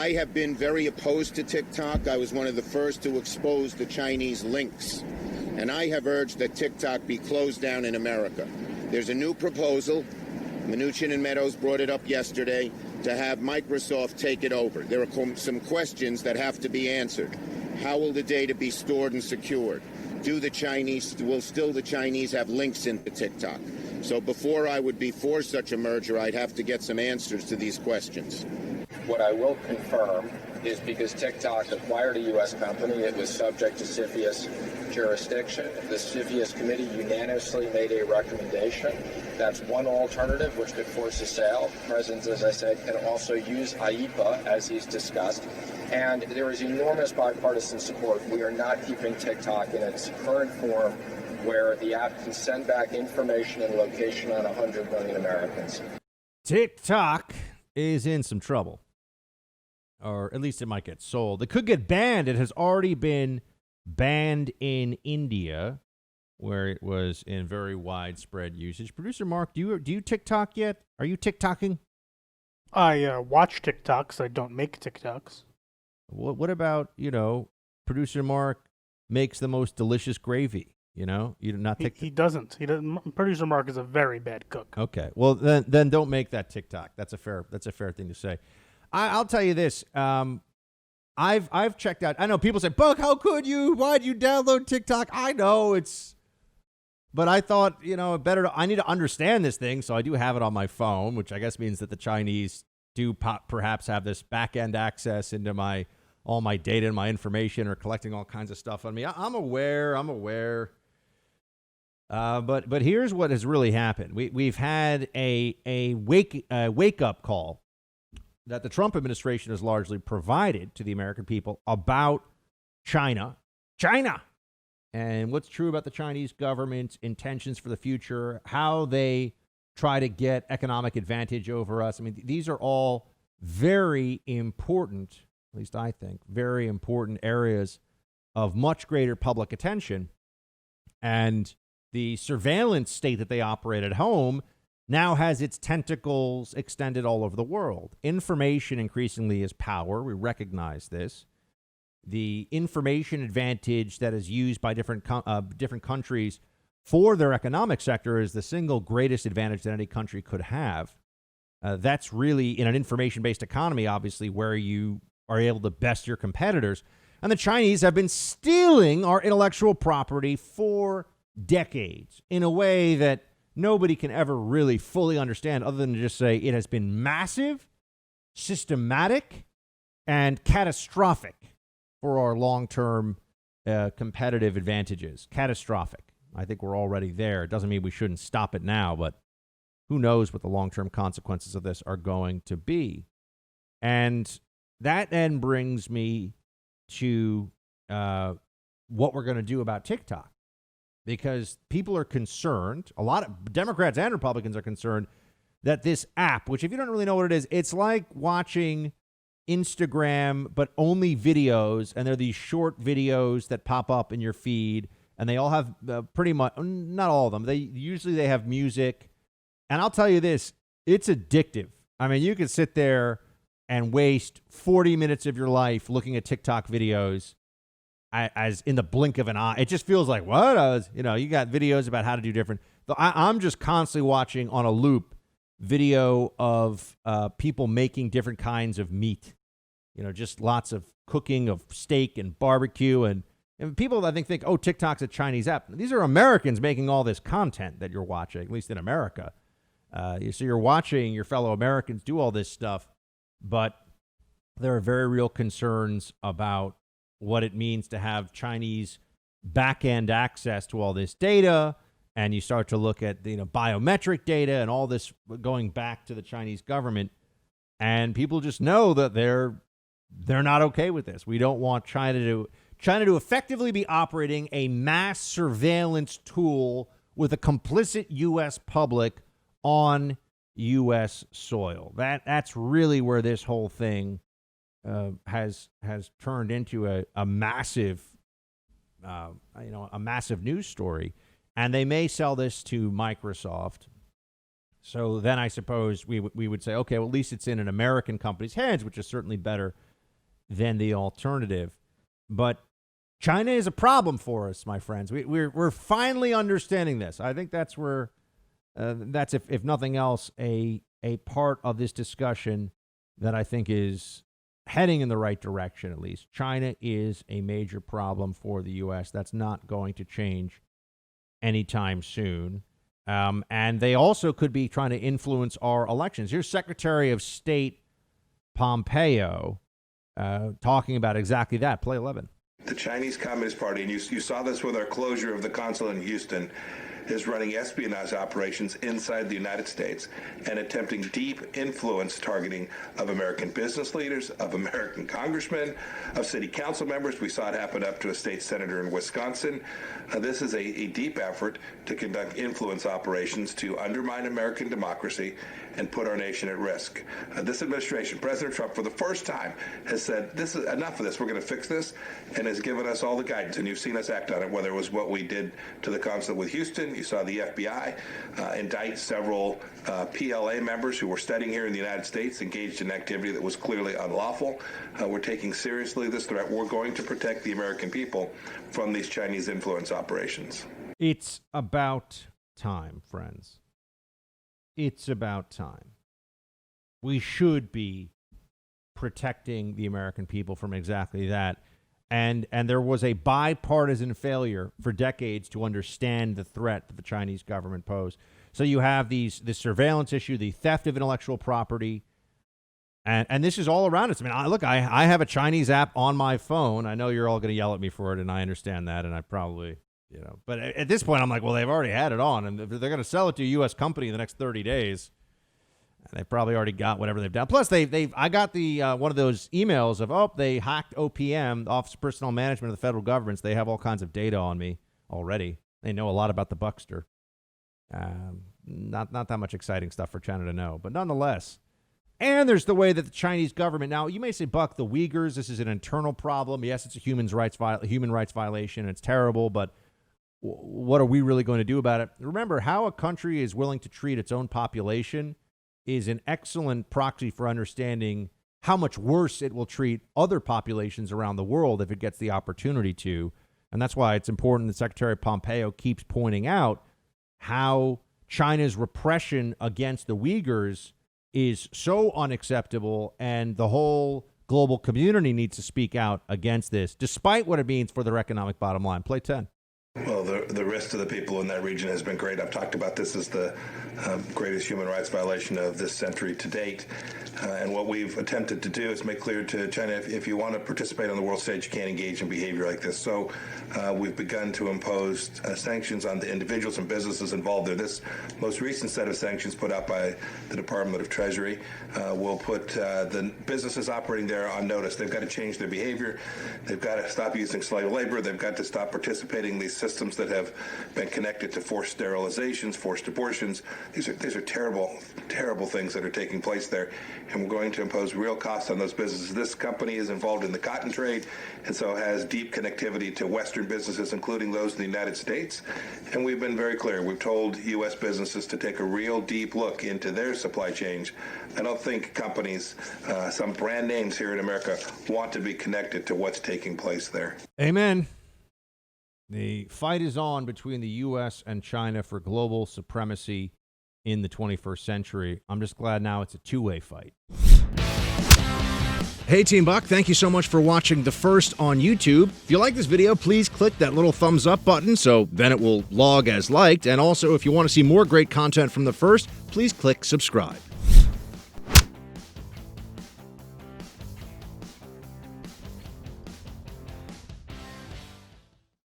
I have been very opposed to TikTok. I was one of the first to expose the Chinese links. And I have urged that TikTok be closed down in America. There's a new proposal. Mnuchin and Meadows brought it up yesterday to have Microsoft take it over. There are some questions that have to be answered. How will the data be stored and secured? Will the Chinese have links into TikTok? So before I would be for such a merger, I'd have to get some answers to these questions. What I will confirm is because TikTok acquired a U.S. company, it was subject to CFIUS jurisdiction. The CFIUS committee unanimously made a recommendation. That's one alternative which could force a sale. The president, as I said, can also use IEPA, as he's discussed. And there is enormous bipartisan support. We are not keeping TikTok in its current form, where the app can send back information and location on 100 million Americans. TikTok is in some trouble. Or at least it might get sold. It could get banned. It has already been banned in India, where it was in very widespread usage. Producer Mark, do you TikTok yet? Are you TikToking? I watch TikToks. I don't make TikToks. What about, Producer Mark makes the most delicious gravy? You do not TikTok. He doesn't. He doesn't. Producer Mark is a very bad cook. Okay. Well, then don't make that TikTok. That's a fair thing to say. I'll tell you this. I've checked out. I know people say, "Buck, how could you? Why'd you download TikTok?" I know but I thought, I need to understand this thing, so I do have it on my phone, which I guess means that the Chinese do perhaps have this back end access into all my data and my information, or collecting all kinds of stuff on me. I'm aware. But here's what has really happened. We've had a wake up call that the Trump administration has largely provided to the American people about China, and what's true about the Chinese government's intentions for the future, how they try to get economic advantage over us. I mean, these are all very important, at least I think, very important areas of much greater public attention. And the surveillance state that they operate at home now has its tentacles extended all over the world. Information increasingly is power. We recognize this. The information advantage that is used by different countries for their economic sector is the single greatest advantage that any country could have. That's really, in an information-based economy, obviously, where you are able to best your competitors. And the Chinese have been stealing our intellectual property for decades in a way that nobody can ever really fully understand, other than to just say it has been massive, systematic, and catastrophic for our long-term competitive advantages. Catastrophic. I think we're already there. It doesn't mean we shouldn't stop it now, but who knows what the long-term consequences of this are going to be. And that then brings me to what we're going to do about TikTok. Because people are concerned, a lot of Democrats and Republicans are concerned that this app, which if you don't really know what it is, it's like watching Instagram, but only videos. And they're these short videos that pop up in your feed. And they all have pretty much, not all of them. They usually have music. And I'll tell you this, it's addictive. I mean, you can sit there and waste 40 minutes of your life looking at TikTok videos as in the blink of an eye. It just feels like, what? You got videos about how to do different. I'm just constantly watching on a loop video of people making different kinds of meat. Just lots of cooking of steak and barbecue. And people, I think, oh, TikTok's a Chinese app. These are Americans making all this content that you're watching, at least in America. So you're watching your fellow Americans do all this stuff, but there are very real concerns about what it means to have Chinese back-end access to all this data. And you start to look at biometric data and all this going back to the Chinese government. And people just know that they're not okay with this. We don't want China to effectively be operating a mass surveillance tool with a complicit U.S. public on U.S. soil. That's really where this whole thing has turned into a massive, a massive news story. And they may sell this to Microsoft. So then I suppose we would say, okay, well, at least it's in an American company's hands, which is certainly better than the alternative. But China is a problem for us, my friends. We're finally understanding this. I think that's where that's if nothing else a part of this discussion that I think is heading in the right direction. At least China is a major problem for the U.S. That's not going to change anytime soon. And they also could be trying to influence our elections. Here's Secretary of State Pompeo talking about exactly that. Play 11. The Chinese Communist Party, and you saw this with our closure of the consulate in Houston, is running espionage operations inside the United States and attempting deep influence targeting of American business leaders, of American congressmen, of city council members. We saw it happen up to a state senator in Wisconsin. This is a deep effort to conduct influence operations to undermine American democracy and put our nation at risk. This administration, President Trump, for the first time, has said, "This is enough of this. We're going to fix this," and has given us all the guidance. And you've seen us act on it, whether it was what we did to the consulate with Houston. You saw the FBI indict several PLA members who were studying here in the United States, engaged in activity that was clearly unlawful. We're taking seriously this threat. We're going to protect the American people from these Chinese influence operations. It's about time, friends. It's about time. We should be protecting the American people from exactly that. And there was a bipartisan failure for decades to understand the threat that the Chinese government posed. So you have this surveillance issue, the theft of intellectual property, and this is all around us. I mean, I have a Chinese app on my phone. I know you're all going to yell at me for it, and I understand that, and I probably, but at this point, I'm like, well, they've already had it on, and if they're going to sell it to a U.S. company in the next 30 days, and they've probably already got whatever they've done. Plus, I got the one of those emails of, they hacked OPM, the Office of Personnel Management of the federal government. They have all kinds of data on me already. They know a lot about the Buckster. Not that much exciting stuff for China to know, but nonetheless. And there's the way that the Chinese government, now you may say, Buck, the Uyghurs, this is an internal problem. Yes, it's a human rights violation. And it's terrible, but what are we really going to do about it? Remember, how a country is willing to treat its own population is an excellent proxy for understanding how much worse it will treat other populations around the world if it gets the opportunity to. And that's why it's important that Secretary Pompeo keeps pointing out how China's repression against the Uyghurs is so unacceptable, and the whole global community needs to speak out against this, despite what it means for their economic bottom line. Play 10. Well, the risk to the people in that region has been great. I've talked about this as the greatest human rights violation of this century to date. And what we've attempted to do is make clear to China, if you want to participate on the world stage, you can't engage in behavior like this. So we've begun to impose sanctions on the individuals and businesses involved there. This most recent set of sanctions put out by the Department of Treasury will put the businesses operating there on notice. They've got to change their behavior. They've got to stop using slave labor. They've got to stop participating in these systems that have been connected to forced sterilizations, forced abortions. These are terrible, terrible things that are taking place there, and we're going to impose real costs on those businesses. This company is involved in the cotton trade, and so has deep connectivity to Western businesses, including those in the United States. And we've been very clear. We've told U.S. businesses to take a real deep look into their supply chains. I don't think companies, some brand names here in America, want to be connected to what's taking place there. Amen. The fight is on between the U.S. and China for global supremacy in the 21st century. I'm just glad now it's a two-way fight. Hey, Team Buck, thank you so much for watching The First on YouTube. If you like this video, please click that little thumbs up button so then it will log as liked. And also, if you want to see more great content from The First, please click subscribe.